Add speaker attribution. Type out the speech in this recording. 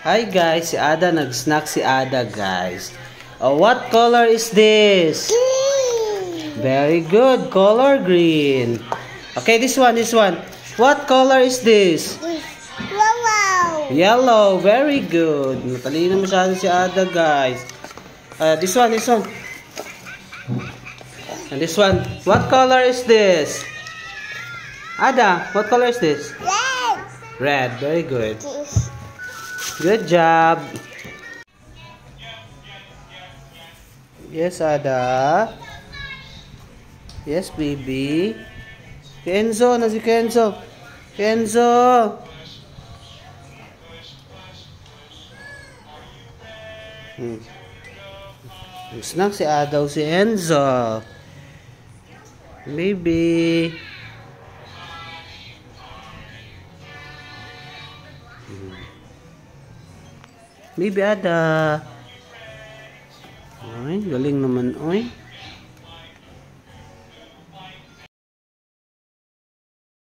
Speaker 1: Hi guys, si Ada nag-snack si Ada guys. Oh, what color is this?
Speaker 2: Green.
Speaker 1: Very good, color green. Okay, this one. What color is this?
Speaker 2: Yellow.
Speaker 1: Yellow, very good. Matalino masyado si Ada guys. This one. And this one. What color is this? Ada, what color is this?
Speaker 2: Red.
Speaker 1: Red, very good. Good job. Yes, Ada. Yes, baby. Kenzo, na si Kenzo. Kenzo. Snack si Ada o si Enzo. Baby. Baby Ada. Ay, galing naman, oy.